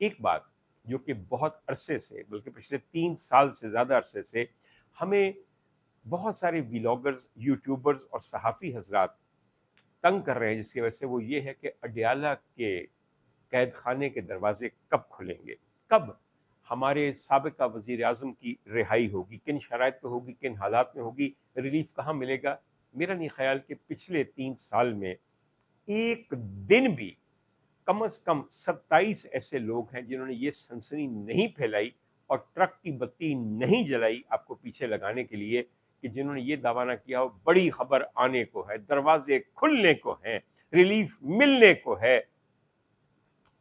ایک بات جو کہ بہت عرصے سے، بلکہ پچھلے 3 سال سے زیادہ عرصے سے ہمیں بہت سارے ویلاگرز، یوٹیوبرز اور صحافی حضرات تنگ کر رہے ہیں، جس کی وجہ سے وہ یہ ہے کہ اڈیالہ کے قید خانے کے دروازے کب کھلیں گے، کب ہمارے سابقہ وزیر اعظم کی رہائی ہوگی، کن شرائط پہ ہوگی، کن حالات میں ہوگی، ریلیف کہاں ملے گا۔ میرا نہیں خیال کہ پچھلے 3 سال میں ایک دن بھی کم از کم 27 ایسے لوگ ہیں جنہوں نے یہ سنسنی نہیں پھیلائی اور ٹرک کی بتی نہیں جلائی آپ کو پیچھے لگانے کے لیے، کہ جنہوں نے یہ دعویٰ نہ کیا ہو بڑی خبر آنے کو ہے، دروازے کھلنے کو ہیں، ریلیف ملنے کو ہے۔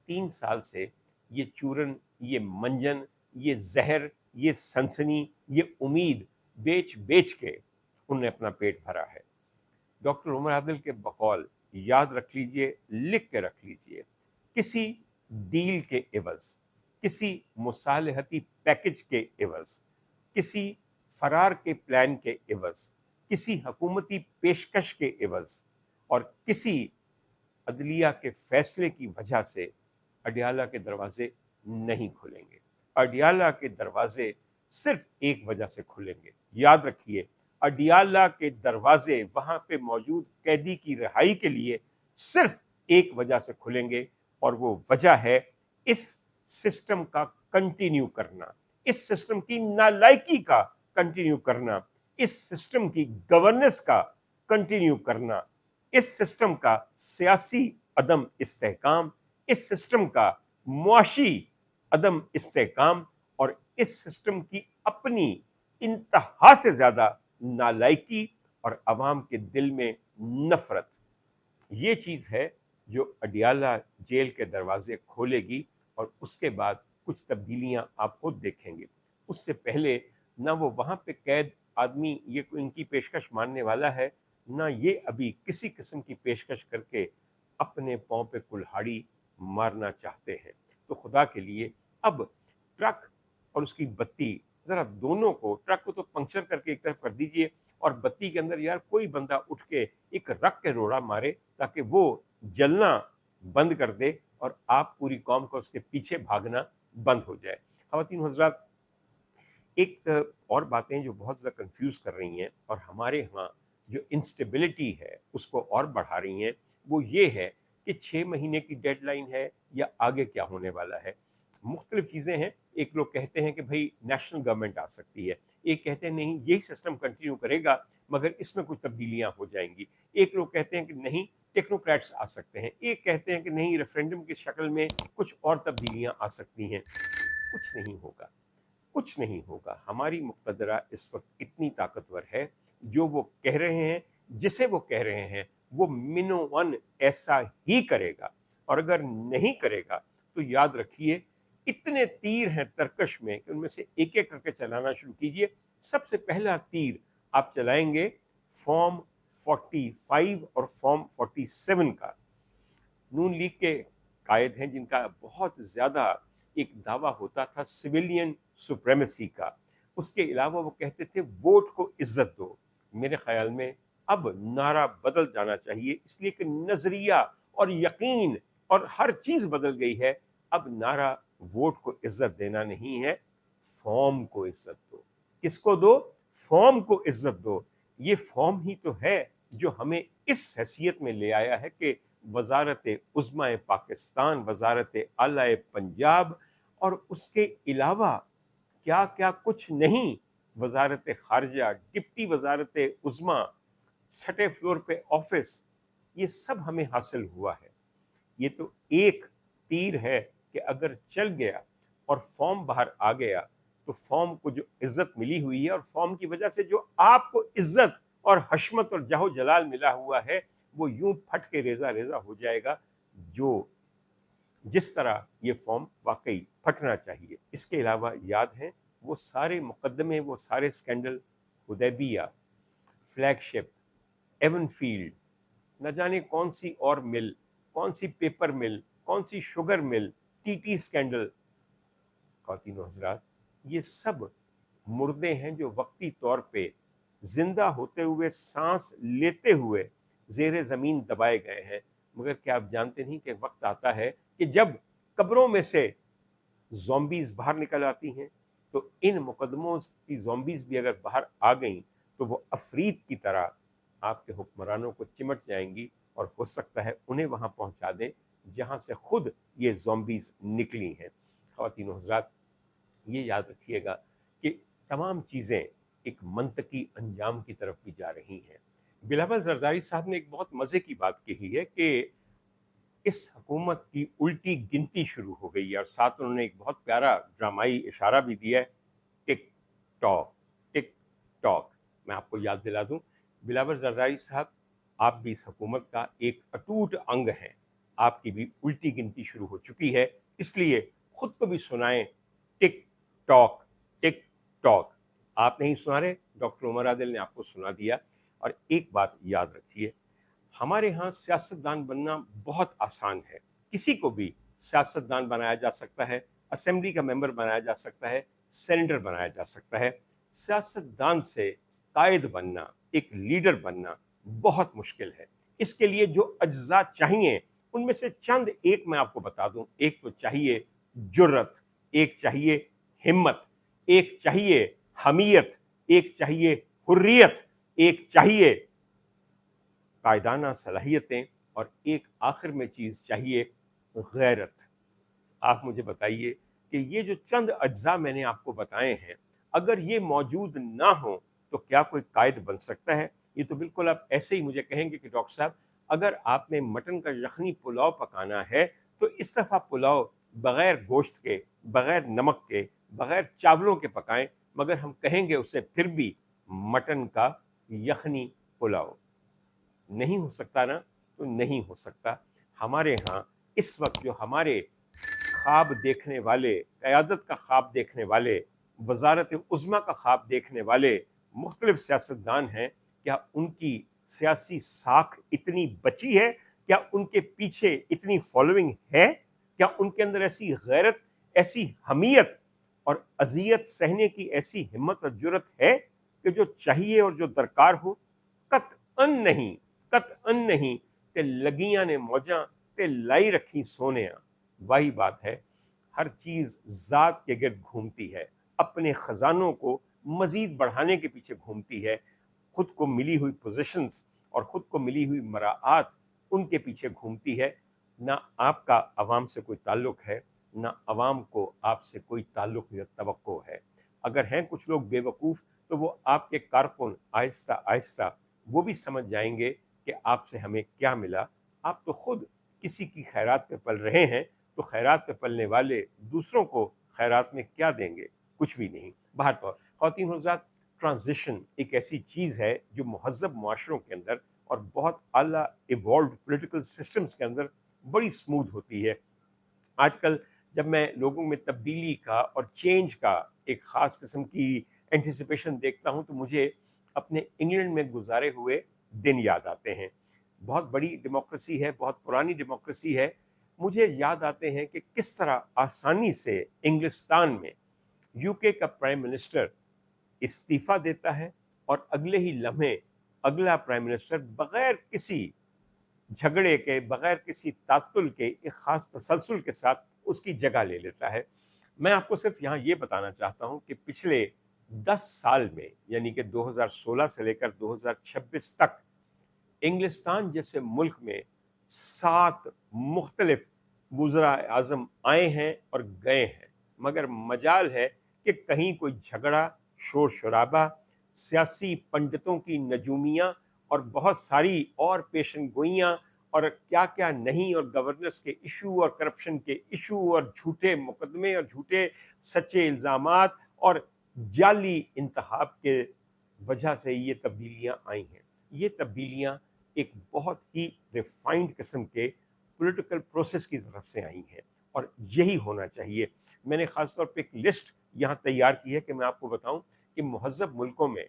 3 سال سے یہ چورن، یہ منجن، یہ زہر، یہ سنسنی، یہ امید بیچ بیچ کے انہوں نے اپنا پیٹ بھرا ہے۔ ڈاکٹر عمر عادل کے بقول یاد رکھ لیجئے، لکھ کے رکھ لیجئے، کسی ڈیل کے عوض، کسی مصالحتی پیکج کے عوض، کسی فرار کے پلان کے عوض، کسی حکومتی پیشکش کے عوض اور کسی عدلیہ کے فیصلے کی وجہ سے اڈیالہ کے دروازے نہیں کھلیں گے۔ اڈیالہ کے دروازے صرف ایک وجہ سے کھلیں گے، یاد رکھیے، اڈیالہ کے دروازے وہاں پہ موجود قیدی کی رہائی کے لیے صرف ایک وجہ سے کھلیں گے، اور وہ وجہ ہے اس سسٹم کا کنٹینیو کرنا، اس سسٹم کی نالائکی کا کنٹینیو کرنا، اس سسٹم کی گورننس کا کنٹینیو کرنا، اس سسٹم کا سیاسی عدم استحکام، اس سسٹم کا معاشی عدم استحکام، اور اس سسٹم کی اپنی انتہا سے زیادہ نالائکی اور عوام کے دل میں نفرت۔ یہ چیز ہے جو اڈیالہ جیل کے دروازے کھولے گی، اور اس کے بعد کچھ تبدیلیاں آپ خود دیکھیں گے۔ اس سے پہلے نہ وہ وہاں پہ قید آدمی یہ ان کی پیشکش ماننے والا ہے، نہ یہ ابھی کسی قسم کی پیشکش کر کے اپنے پاؤں پہ کلہاڑی مارنا چاہتے ہیں۔ تو خدا کے لیے اب ٹرک اور اس کی بتی، ذرا دونوں کو، ٹرک کو تو پنکچر کر کے ایک طرف کر دیجئے، اور بتی کے اندر یار کوئی بندہ اٹھ کے ایک رکھ کے روڑا مارے تاکہ وہ جلنا بند کر دے اور آپ پوری قوم کو اس کے پیچھے بھاگنا بند ہو جائے۔ خواتین حضرات، ایک اور باتیں جو بہت زیادہ کنفیوز کر رہی ہیں اور ہمارے ہاں جو انسٹیبلٹی ہے اس کو اور بڑھا رہی ہیں، وہ یہ ہے کہ 6 مہینے کی ڈیڈ لائن ہے یا آگے کیا ہونے والا ہے۔ مختلف چیزیں ہیں، ایک لوگ کہتے ہیں کہ بھئی نیشنل گورنمنٹ آ سکتی ہے، ایک کہتے ہیں نہیں یہی سسٹم کنٹینیو کرے گا مگر اس میں کچھ تبدیلیاں ہو جائیں گی، ایک لوگ کہتے ہیں کہ نہیں ٹیکنوکریٹس آ سکتے ہیں، ایک کہتے ہیں کہ نہیں ریفرینڈم کی شکل میں کچھ اور تبدیلیاں آ سکتی ہیں۔ کچھ نہیں ہوگا، کچھ نہیں ہوگا۔ ہماری مقتدرہ اس وقت اتنی طاقتور ہے، جو وہ کہہ رہے ہیں، جسے وہ کہہ رہے ہیں، وہ منوً ایسا ہی کرے گا، اور اگر نہیں کرے گا تو یاد رکھیے اتنے تیر ہیں ترکش میں کہ ان میں سے ایک ایک کر کے چلانا شروع کیجئے۔ سب سے پہلا تیر آپ چلائیں گے فارم 45 اور فارم 47 کا۔ نون لیگ کے قائد ہیں جن کا بہت زیادہ ایک دعویٰ ہوتا تھا سویلین سپریمیسی کا، اس کے علاوہ وہ کہتے تھے ووٹ کو عزت دو۔ میرے خیال میں اب نعرہ بدل جانا چاہیے، اس لیے کہ نظریہ اور یقین اور ہر چیز بدل گئی ہے۔ اب نعرہ ووٹ کو عزت دینا نہیں ہے، فارم کو عزت دو۔ کس کو دو؟ فارم کو عزت دو۔ یہ فارم ہی تو ہے جو ہمیں اس حیثیت میں لے آیا ہے کہ وزارت عظمیٰ پاکستان، وزارت اعلیٰ پنجاب، اور اس کے علاوہ کیا کیا کچھ نہیں، وزارت خارجہ، ڈپٹی وزارت عظمیٰ، چھٹے فلور پہ آفس، یہ سب ہمیں حاصل ہوا ہے۔ یہ تو ایک تیر ہے کہ اگر چل گیا اور فارم باہر آ گیا تو فارم کو جو عزت ملی ہوئی ہے اور فارم کی وجہ سے جو آپ کو عزت اور حشمت اور جاہ و جلال ملا ہوا ہے، وہ یوں پھٹ کے ریزہ ریزہ ہو جائے گا، جو جس طرح یہ فارم واقعی پھٹنا چاہیے۔ اس کے علاوہ یاد ہیں وہ سارے مقدمے، وہ سارے سکینڈل، حدیبیہ، فلیگ شپ، ایون فیلڈ، نہ جانے کون سی اور مل، کون سی پیپر مل، کون سی sugar mill, T T scandal. خواتین و حضرات، یہ سب مردے ہیں جو وقتی طور پہ زندہ ہوتے ہوئے، سانس لیتے ہوئے زیر زمین دبائے گئے ہیں، مگر کیا آپ جانتے نہیں کہ وقت آتا ہے کہ جب قبروں میں سے زومبیز باہر نکل آتی ہیں، تو ان مقدموں کی زومبیز بھی اگر باہر آ گئیں تو وہ عفریت کی طرح آپ کے حکمرانوں کو چمٹ جائیں گی اور ہو سکتا ہے انہیں وہاں پہنچا دیں جہاں سے خود یہ زومبیز نکلی ہیں۔ خواتین و حضرات، یہ یاد رکھیے گا کہ تمام چیزیں ایک منطقی انجام کی طرف بھی جا رہی ہیں۔ بلاول زرداری صاحب نے ایک بہت مزے کی بات کہی ہے کہ اس حکومت کی الٹی گنتی شروع ہو گئی ہے، اور ساتھ انہوں نے ایک بہت پیارا ڈرامائی اشارہ بھی دیا ہے، ٹک ٹاک ٹک ٹاک۔ میں آپ کو یاد دلا دوں، بلاول زرداری صاحب، آپ بھی اس حکومت کا ایک اٹوٹ انگ ہیں، آپ کی بھی الٹی گنتی شروع ہو چکی ہے، اس لیے خود کو بھی سنائیں ٹک ٹاک ٹک ٹاک۔ آپ نہیں سنا رہے، ڈاکٹر عمر عادل نے آپ کو سنا دیا۔ اور ایک بات یاد رکھیے، ہمارے ہاں سیاستدان بننا بہت آسان ہے، کسی کو بھی سیاستدان بنایا جا سکتا ہے، اسمبلی کا ممبر بنایا جا سکتا ہے، سینیٹر بنایا جا سکتا ہے۔ سیاستدان سے قائد بننا، ایک لیڈر بننا بہت مشکل ہے۔ اس کے لیے جو اجزاء چاہیے ان میں سے چند ایک میں آپ کو بتا دوں۔ ایک تو چاہیے جرت، ایک چاہیے ہمت، ایک چاہیے حمیت، ایک چاہیے حریت، ایک چاہیے قائدانہ صلاحیتیں، اور ایک آخر میں چیز چاہیے غیرت۔ آپ مجھے بتائیے کہ یہ جو چند اجزاء میں نے آپ کو بتائے ہیں، اگر یہ موجود نہ ہوں تو کیا کوئی قائد بن سکتا ہے؟ یہ تو بالکل آپ ایسے ہی مجھے کہیں گے کہ ڈاکٹر صاحب اگر آپ نے مٹن کا یخنی پلاؤ پکانا ہے تو اس دفعہ پلاؤ بغیر گوشت کے، بغیر نمک کے، بغیر چاولوں کے پکائیں، مگر ہم کہیں گے اسے پھر بھی مٹن کا یخنی پلاؤ۔ نہیں ہو سکتا نا؟ تو نہیں ہو سکتا۔ ہمارے ہاں اس وقت جو ہمارے خواب دیکھنے والے، قیادت کا خواب دیکھنے والے، وزارت عظمیٰ کا خواب دیکھنے والے مختلف سیاستدان ہیں، کیا ان کی سیاسی ساکھ اتنی بچی ہے؟ کیا ان کے پیچھے اتنی فالوئنگ ہے؟ کیا ان کے اندر ایسی غیرت، ایسی حمیت اور اذیت سہنے کی ایسی ہمت اور جرت ہے کہ جو چاہیے اور جو درکار ہو؟ قطعاً نہیں، قطعاً نہیں۔ کہ لگیاں نے موجاں تے لائی رکھی سونیاں، وہی بات ہے۔ ہر چیز ذات کے گرد گھومتی ہے، اپنے خزانوں کو مزید بڑھانے کے پیچھے گھومتی ہے، خود کو ملی ہوئی پوزیشنز اور خود کو ملی ہوئی مراعات ان کے پیچھے گھومتی ہے۔ نہ آپ کا عوام سے کوئی تعلق ہے، نہ عوام کو آپ سے کوئی تعلق یا توقع ہے۔ اگر ہیں کچھ لوگ بے وقوف تو وہ آپ کے کارکن آہستہ آہستہ وہ بھی سمجھ جائیں گے کہ آپ سے ہمیں کیا ملا۔ آپ تو خود کسی کی خیرات پہ پل رہے ہیں، تو خیرات پہ پلنے والے دوسروں کو خیرات میں کیا دیں گے؟ کچھ بھی نہیں۔ بہرحال خواتین حضرات، ٹرانزیشن ایک ایسی چیز ہے جو مہذب معاشروں کے اندر اور بہت اعلیٰ ایوالوڈ پولیٹیکل سسٹمز کے اندر بڑی سموتھ ہوتی ہے۔ آج کل جب میں لوگوں میں تبدیلی کا اور چینج کا ایک خاص قسم کی اینٹیسپیشن دیکھتا ہوں تو مجھے اپنے انگلینڈ میں گزارے ہوئے دن یاد آتے ہیں۔ بہت بڑی ڈیموکریسی ہے، بہت پرانی ڈیموکریسی ہے۔ مجھے یاد آتے ہیں کہ کس طرح آسانی سے انگلستان میں یو کے کا پرائم منسٹر استعفیٰ دیتا ہے اور اگلے ہی لمحے اگلا پرائم منسٹر بغیر کسی جھگڑے کے، بغیر کسی تعطل کے، ایک خاص تسلسل کے ساتھ اس کی جگہ لے لیتا ہے۔ میں آپ کو صرف یہاں یہ بتانا چاہتا ہوں کہ پچھلے 10 سال میں، یعنی کہ 2016 سے لے کر 2026 تک، انگلستان جیسے ملک میں 7 مختلف وزراء اعظم آئے ہیں اور گئے ہیں، مگر مجال ہے کہ کہیں کوئی جھگڑا، شور شرابہ، سیاسی پنڈتوں کی نجومیاں اور بہت ساری اور پیشن گوئیاں اور کیا کیا نہیں، اور گورننس کے ایشو اور کرپشن کے ایشو اور جھوٹے مقدمے اور جھوٹے سچے الزامات اور جعلی انتخاب کے وجہ سے یہ تبدیلیاں آئی ہیں۔ یہ تبدیلیاں ایک بہت ہی ریفائنڈ قسم کے پولیٹیکل پروسیس کی طرف سے آئی ہیں، اور یہی ہونا چاہیے۔ میں نے خاص طور پہ ایک لسٹ یہاں تیار کی ہے کہ میں آپ کو بتاؤں کہ مہذب ملکوں میں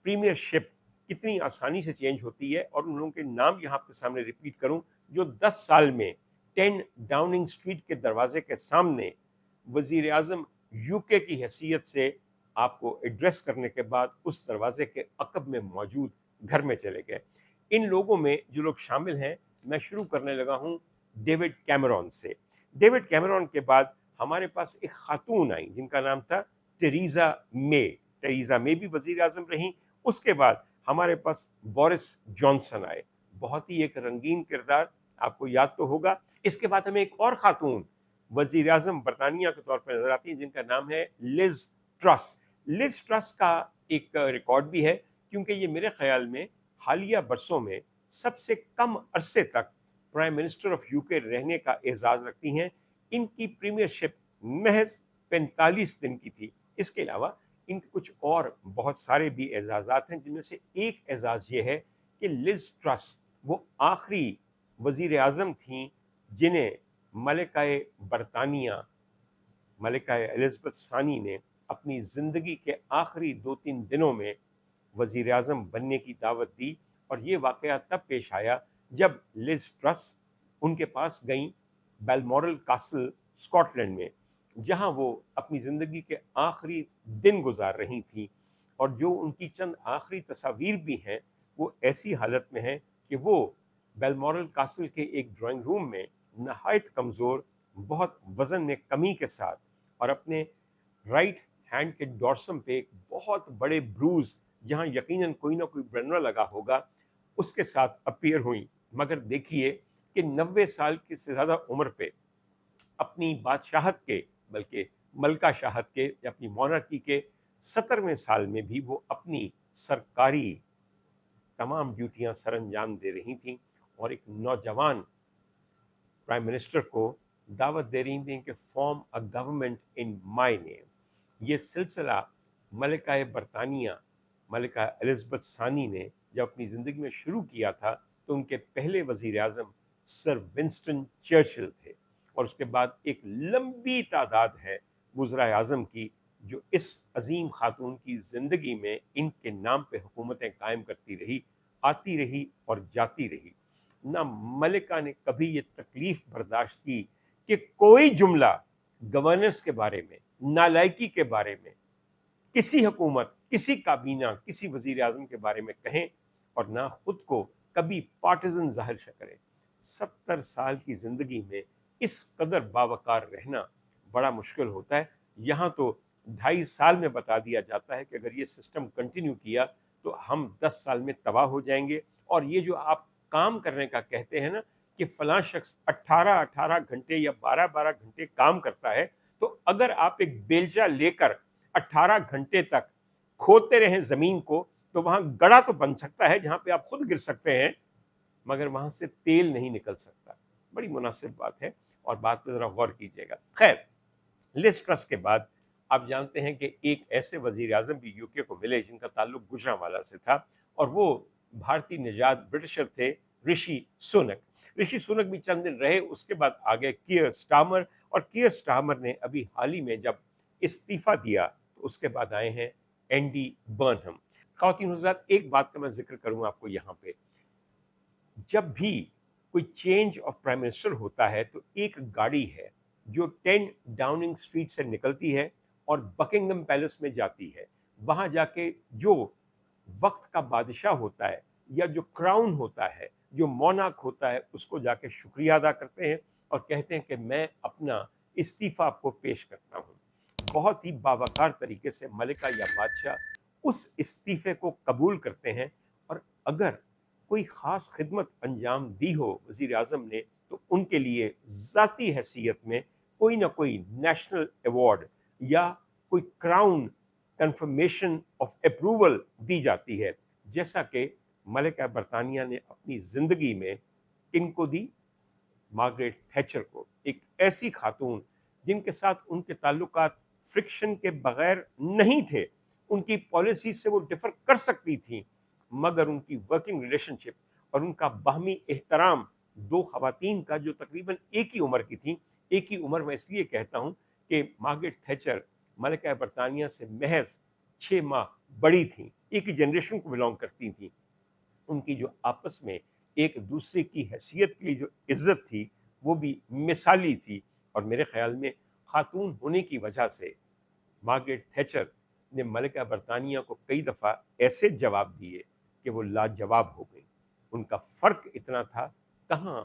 پریمیئر شپ کتنی آسانی سے چینج ہوتی ہے، اور ان لوگوں کے نام یہاں آپ کے سامنے ریپیٹ کروں جو 10 سال میں 10 ڈاؤننگ اسٹریٹ کے دروازے کے سامنے وزیر اعظم یو کے کی حیثیت سے آپ کو ایڈریس کرنے کے بعد اس دروازے کے عقب میں موجود گھر میں چلے گئے۔ ان لوگوں میں جو لوگ شامل ہیں، میں شروع کرنے لگا ہوں ڈیوڈ کیمرون سے۔ ڈیوڈ کیمرون کے بعد ہمارے پاس ایک خاتون آئی جن کا نام تھا ٹریزا مے. ٹریزا مے بھی وزیر اعظم رہیں. اس کے بعد ہمارے پاس بورس جانسن آئے, بہت ہی ایک رنگین کردار, آپ کو یاد تو ہوگا. اس کے بعد ہمیں ایک اور خاتون وزیر اعظم برطانیہ کے طور پر نظر آتی ہیں جن کا نام ہے لز ٹرس. لز ٹرس کا ایک ریکارڈ بھی ہے, کیونکہ یہ میرے خیال میں حالیہ برسوں میں سب سے کم عرصے تک پرائم منسٹر آف یو کے رہنے کا اعزاز رکھتی ہیں. ان کی پریمیئر شپ محض 45 دن کی تھی. اس کے علاوہ ان کے کچھ اور بہت سارے بھی اعزازات ہیں, جن میں سے ایک اعزاز یہ ہے کہ لز ٹرس وہ آخری وزیر اعظم تھیں جنہیں ملکہ برطانیہ ملکہ الزبتھ ثانی نے اپنی زندگی کے آخری 2-3 دنوں میں وزیر اعظم بننے کی دعوت دی. اور یہ واقعہ تب پیش آیا جب لز ٹرس ان کے پاس گئیں بیلمورل کاسل اسکاٹ لینڈ میں, جہاں وہ اپنی زندگی کے آخری دن گزار رہی تھیں. اور جو ان کی چند آخری تصاویر بھی ہیں وہ ایسی حالت میں ہیں کہ وہ بیلمورل کاسل کے ایک ڈرائنگ روم میں نہایت کمزور, بہت وزن میں کمی کے ساتھ, اور اپنے رائٹ ہینڈ کے ڈورسم پہ ایک بہت بڑے بروز جہاں یقیناً کوئی نہ کوئی برنر لگا ہوگا اس کے ساتھ اپیئر ہوئیں. مگر دیکھیے کہ 90 سال کی سے زیادہ عمر پہ اپنی بادشاہت کے, بلکہ ملکہ شاہت کے یا اپنی مونارکی کے 70ویں سال میں بھی وہ اپنی سرکاری تمام ڈیوٹیاں سر انجام دے رہی تھیں, اور ایک نوجوان پرائم منسٹر کو دعوت دے رہی تھیں کہ فارم اے گورنمنٹ ان مائی نیم. یہ سلسلہ ملکہ برطانیہ ملکہ الزبتھ ثانی نے جب اپنی زندگی میں شروع کیا تھا تو ان کے پہلے وزیر اعظم سر ونسٹن چرچل تھے, اور اس کے بعد ایک لمبی تعداد ہے وزرائے اعظم کی جو اس عظیم خاتون کی زندگی میں ان کے نام پہ حکومتیں قائم کرتی رہی, آتی رہی اور جاتی رہی. نہ ملکہ نے کبھی یہ تکلیف برداشت کی کہ کوئی جملہ گورننس کے بارے میں, نالائکی کے بارے میں, کسی حکومت, کسی کابینہ, کسی وزیر اعظم کے بارے میں کہیں, اور نہ خود کو کبھی پارٹیزن ظاہر کریں. 70 سال کی زندگی میں اس قدر باوقار رہنا بڑا مشکل ہوتا ہے. یہاں تو 2.5 سال میں بتا دیا جاتا ہے کہ اگر یہ سسٹم کنٹینیو کیا تو ہم 10 سال میں تباہ ہو جائیں گے. اور یہ جو آپ کام کرنے کا کہتے ہیں نا کہ فلاں شخص 18 گھنٹے یا 12 گھنٹے کام کرتا ہے, تو اگر آپ ایک بیلچہ لے کر 18 گھنٹے تک کھودتے رہیں زمین کو تو وہاں گڑھا تو بن سکتا ہے جہاں پہ آپ خود گر سکتے ہیں, مگر وہاں سے تیل نہیں نکل سکتا. بڑی مناسب بات ہے, اور بات پہ ذرا غور کیجیے گا. خیر, لز ٹرس کے بعد آپ جانتے ہیں کہ ایک ایسے وزیر اعظم بھی یو کے کو ملے جن کا تعلق گجرانوالہ سے تھا, اور وہ بھارتی نژاد برٹشر تھے, رشی سونک. رشی سونک بھی چند دن رہے, اس کے بعد آگے کیئر سٹارمر, اور کیئر سٹارمر نے ابھی حال ہی میں جب استعفیٰ دیا تو اس کے بعد آئے ہیں اینڈی برنہم. خواتین حضرات, ایک بات کا میں ذکر کروں آپ کو یہاں پہ, جب بھی کوئی چینج آف پرائم منسٹر ہوتا ہے تو ایک گاڑی ہے جو 10 ڈاؤننگ اسٹریٹ سے نکلتی ہے اور بکنگم پیلس میں جاتی ہے. وہاں جا کے جو وقت کا بادشاہ ہوتا ہے یا جو کراؤن ہوتا ہے, جو مونارک ہوتا ہے, اس کو جا کے شکریہ ادا کرتے ہیں اور کہتے ہیں کہ میں اپنا استعفیٰ آپ کو پیش کرتا ہوں. بہت ہی باوقار طریقے سے ملکہ یا بادشاہ اس استعفے کو قبول کرتے ہیں, اور اگر کوئی خاص خدمت انجام دی ہو وزیر اعظم نے تو ان کے لیے ذاتی حیثیت میں کوئی نہ کوئی نیشنل ایوارڈ یا کوئی کراؤن کنفرمیشن آف اپروول دی جاتی ہے, جیسا کہ ملکہ برطانیہ نے اپنی زندگی میں کن کو دی؟ مارگریٹ تھیچر کو, ایک ایسی خاتون جن کے ساتھ ان کے تعلقات فرکشن کے بغیر نہیں تھے. ان کی پالیسی سے وہ ڈفر کر سکتی تھیں, مگر ان کی ورکنگ ریلیشن شپ اور ان کا باہمی احترام دو خواتین کا جو تقریباً ایک ہی عمر کی تھیں. ایک ہی عمر میں اس لیے کہتا ہوں کہ مارگریٹ تھیچر ملکہ برطانیہ سے محض 6 ماہ بڑی تھیں, ایک ہی جنریشن کو بلانگ کرتی تھیں. ان کی جو آپس میں ایک دوسرے کی حیثیت کے لیے جو عزت تھی وہ بھی مثالی تھی, اور میرے خیال میں خاتون ہونے کی وجہ سے مارگریٹ تھیچر نے ملکہ برطانیہ کو کئی دفعہ ایسے جواب دیے کہ وہ لاجواب ہو گئی. ان کا فرق اتنا تھا, کہاں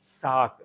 7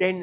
10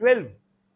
12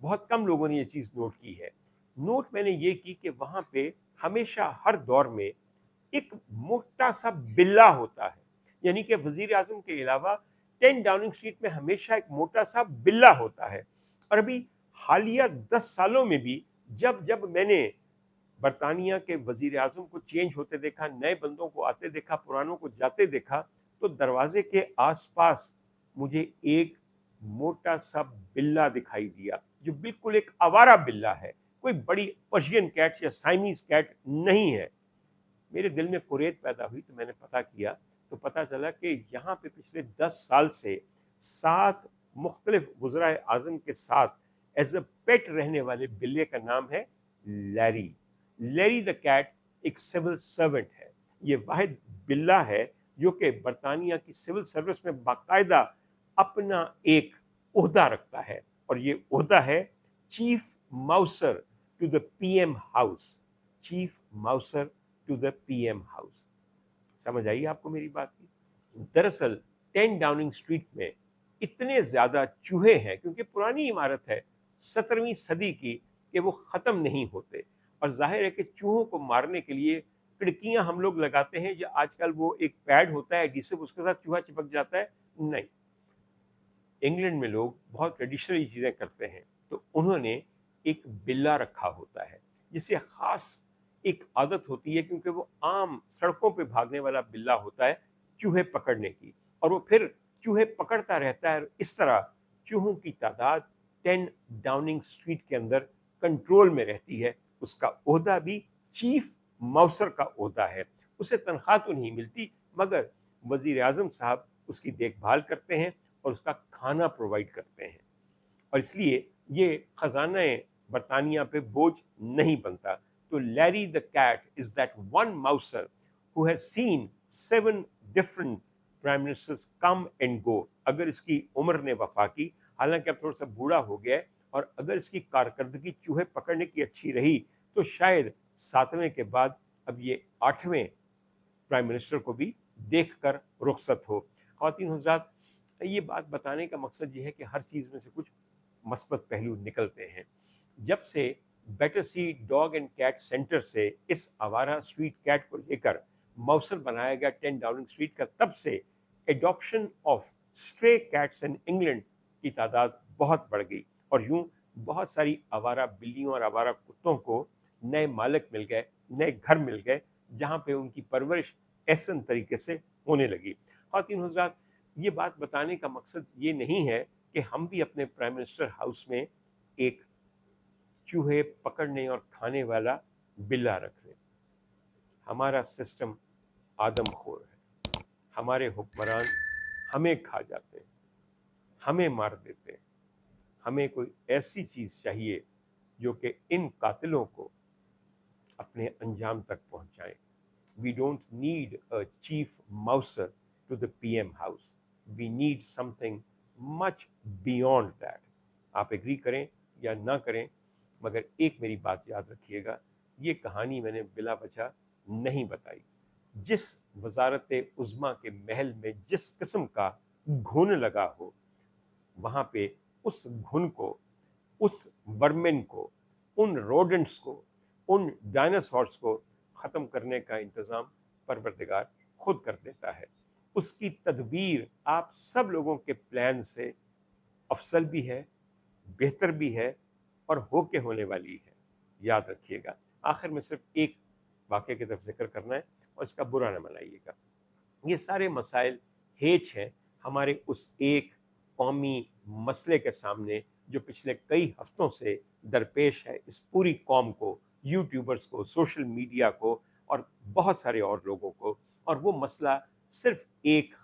بہت کم لوگوں نے یہ چیز نوٹ کی ہے. نوٹ میں نے یہ کی کہ وہاں پہ ہمیشہ ہر دور میں ایک موٹا سا بلہ ہوتا ہے. یعنی کہ وزیر اعظم کے علاوہ 10 ڈاؤننگ اسٹریٹ میں ہمیشہ ایک موٹا سا بلہ ہوتا ہے. اور ابھی حالیہ 10 سالوں میں بھی جب میں نے برطانیہ کے وزیر اعظم کو چینج ہوتے دیکھا، نئے بندوں کو آتے دیکھا، پرانوں کو جاتے دیکھا، تو دروازے کے آس پاس مجھے ایک موٹا سا بلہ دکھائی دیا جو بالکل ایک آوارہ بلہ ہے. کوئی بڑی پرشین کیٹ یا سائمیز کیٹ نہیں ہے. میرے دل میں کوریت پیدا ہوئی تو میں نے پتہ کیا تو پتہ چلا کہ یہاں پہ پچھلے 10 سال سے 7 مختلف وزرائے اعظم کے ساتھ ایز اے پیٹ رہنے والے بلے کا نام ہے لیری. لیری دا کیٹ ایک سول سرونٹ ہے. یہ واحد بلہ ہے جو کہ برطانیہ کی سول سروس میں باقاعدہ اپنا ایک عہدہ رکھتا ہے، اور یہ عہدہ ہے chief mouser to the P M house. Chief mouser to the P M house. سمجھ آئی آپ کو میری بات کی؟ دراصل 10 ڈاؤننگ اسٹریٹ میں اتنے زیادہ چوہے ہیں کیونکہ پرانی عمارت ہے 17ویں صدی کی کہ وہ ختم نہیں ہوتے، اور ظاہر ہے کہ چوہوں کو مارنے کے لیے کھڑکیاں ہم لوگ لگاتے ہیں، یا آج کل وہ ایک پیڈ ہوتا ہے ایڈیسو، اس کے ساتھ چوہا چپک جاتا ہے. نہیں، انگلینڈ میں لوگ بہت ٹریڈیشنلی چیزیں کرتے ہیں. تو انہوں نے ایک بلہ رکھا ہوتا ہے جس سے خاص ایک عادت ہوتی ہے، کیونکہ وہ عام سڑکوں پہ بھاگنے والا بلہ ہوتا ہے چوہے پکڑنے کی، اور وہ پھر چوہے پکڑتا رہتا ہے. اس طرح چوہوں کی تعداد 10 ڈاؤننگ اسٹریٹ کے اندر کنٹرول میں رہتی ہے. اس کا عہدہ بھی چیف ماؤسر کا عہدہ ہے. اسے تنخواہ تو نہیں ملتی، مگر وزیر اعظم صاحب اس کی دیکھ بھال کرتے ہیں اور اس کا کھانا پرووائڈ کرتے ہیں، اور اس لیے یہ خزانہ برطانیہ پہ بوجھ نہیں بنتا. تو Larry the cat is that one mouser who has seen 7 different prime ministers come and go. اگر اس کی عمر نے وفا کی، حالانکہ اب تھوڑا سا بوڑھا ہو گیا ہے، اور اگر اس کی کارکردگی چوہے پکڑنے کی اچھی رہی تو شاید 7ویں کے بعد اب یہ 8ویں پرائم منسٹر کو بھی دیکھ کر رخصت ہو. خواتین حضرات، یہ بات بتانے کا مقصد یہ ہے کہ ہر چیز میں سے کچھ مثبت پہلو نکلتے ہیں. جب سے Battersea dog and cat centre سے اس آوارہ اسٹریٹ کیٹ کو لے کر موثر بنایا گیا 10 ڈاؤننگ اسٹریٹ کا، تب سے adoption of stray cats in England کی تعداد بہت بڑھ گئی، اور یوں بہت ساری آوارہ بلیوں اور آوارہ کتوں کو نئے مالک مل گئے، نئے گھر مل گئے، جہاں پہ ان کی پرورش احسن طریقے سے ہونے لگی. خواتین حضرات، یہ بات بتانے کا مقصد یہ نہیں ہے کہ ہم بھی اپنے پرائم منسٹر ہاؤس میں ایک چوہے پکڑنے اور کھانے والا بلہ رکھ لیں. ہمارا سسٹم آدم خور ہے. ہمارے حکمران ہمیں کھا جاتے ہیں، ہمیں مار دیتے ہیں. ہمیں کوئی ایسی چیز چاہیے جو کہ ان قاتلوں کو اپنے انجام تک پہنچائے. We don't need a chief mouser to the PM house. We need something much beyond that. آپ ایگری کریں یا نہ کریں، مگر ایک میری بات یاد رکھیے گا، یہ کہانی میں نے بلا وجہ نہیں بتائی. جس وزارت عظمیٰ کے محل میں جس قسم کا گھن لگا ہو، وہاں پہ اس گھن کو، اس ورمن کو، ان روڈنٹس کو، ان ڈائناسورس کو ختم کرنے کا انتظام پروردگار خود کر دیتا ہے. اس کی تدبیر آپ سب لوگوں کے پلان سے افضل بھی ہے، بہتر بھی ہے، اور ہو کے ہونے والی ہے. یاد رکھیے گا. آخر میں صرف ایک واقعے کی طرف ذکر کرنا ہے، اور اس کا برا نہ منائیے گا. یہ سارے مسائل ہیچ ہیں ہمارے اس ایک قومی مسئلے کے سامنے جو پچھلے کئی ہفتوں سے درپیش ہے اس پوری قوم کو، یوٹیوبرز کو، سوشل میڈیا کو، اور بہت سارے اور لوگوں کو. اور وہ مسئلہ صرف ایک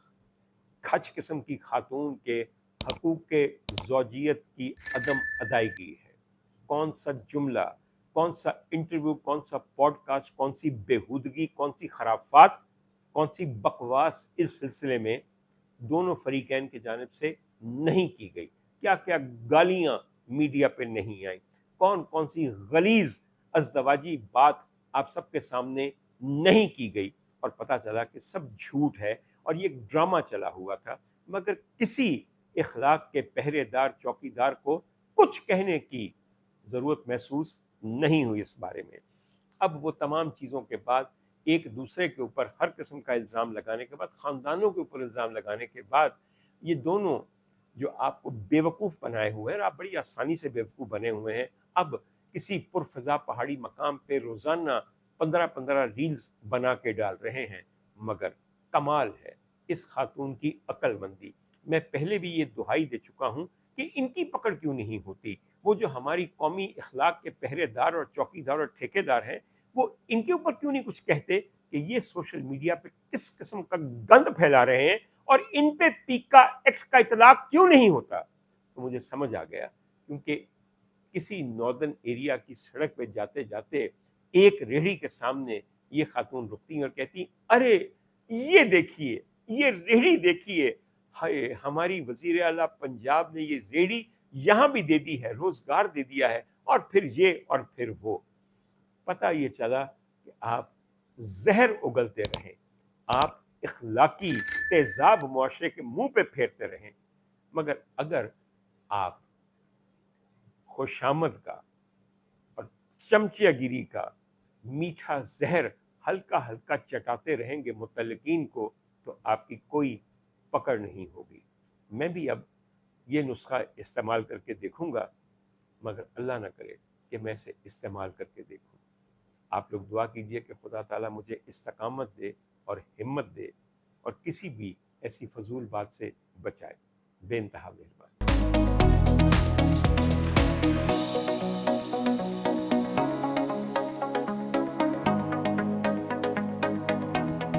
کھچ قسم کی خاتون کے حقوق زوجیت کی عدم ادائیگی ہے. کون سا جملہ، کون سا انٹرویو، کون سا پوڈ کاسٹ، کون سی بےہودگی، کون سی خرافات، کون سی بکواس اس سلسلے میں دونوں فریقین کی جانب سے نہیں کی گئی. کیا کیا گالیاں میڈیا پہ نہیں آئیں، کون سی غلیظ ازدواجی بات آپ سب کے سامنے نہیں کی گئی، اور پتہ چلا کہ سب جھوٹ ہے اور یہ ڈرامہ چلا ہوا تھا. مگر کسی اخلاق کے پہرے دار چوکیدار کو کچھ کہنے کی ضرورت محسوس نہیں ہوئی اس بارے میں۔ اب وہ تمام چیزوں کے بعد ایک دوسرے کے اوپر ہر قسم کا الزام لگانے کے بعد، خاندانوں کے اوپر الزام لگانے کے بعد، یہ دونوں جو آپ کو بیوقوف بنائے ہوئے ہیں، اور آپ بڑی آسانی سے بیوقوف بنے ہوئے ہیں، اب کسی پرفضا پہاڑی مقام پہ روزانہ 15 ریلز بنا کے ڈال رہے ہیں۔ مگر کمال ہے اس خاتون کی عقل مندی۔ میں پہلے بھی یہ دہائی دے چکا ہوں کہ ان کی پکڑ کیوں نہیں ہوتی۔ وہ جو ہماری قومی اخلاق کے پہرے دار اور چوکی دار اور ٹھیکے دار ہیں، وہ ان کے اوپر کیوں نہیں کچھ کہتے کہ یہ سوشل میڈیا پہ کس قسم کا گند پھیلا رہے ہیں، اور ان پہ پیکا ایکٹ کا اطلاق کیوں نہیں ہوتا۔ تو مجھے سمجھ آ گیا، کیونکہ کسی ناردرن ایریا کی سڑک پہ جاتے جاتے ایک ریڑھی کے سامنے یہ خاتون رکتی ہیں اور کہتی، ارے یہ دیکھیے، یہ ریڑھی دیکھیے، ہائے ہماری وزیر اعلیٰ پنجاب نے یہ ریڑھی یہاں بھی دے دی ہے، روزگار دے دیا ہے، اور پھر یہ اور پھر وہ۔ پتہ یہ چلا کہ آپ زہر اگلتے رہیں، آپ اخلاقی تیزاب معاشرے کے منہ پہ پھیرتے رہیں، مگر اگر آپ خوشامد کا اور چمچہ گیری کا میٹھا زہر ہلکا ہلکا چٹاتے رہیں گے متعلقین کو، تو آپ کی کوئی پکڑ نہیں ہوگی۔ میں بھی اب یہ نسخہ استعمال کر کے دیکھوں گا، مگر اللہ نہ کرے کہ میں اسے استعمال کر کے دیکھوں۔ آپ لوگ دعا کیجئے کہ خدا تعالیٰ مجھے استقامت دے اور ہمت دے، اور کسی بھی ایسی فضول بات سے بچائے۔ بے انتہا مہربانی۔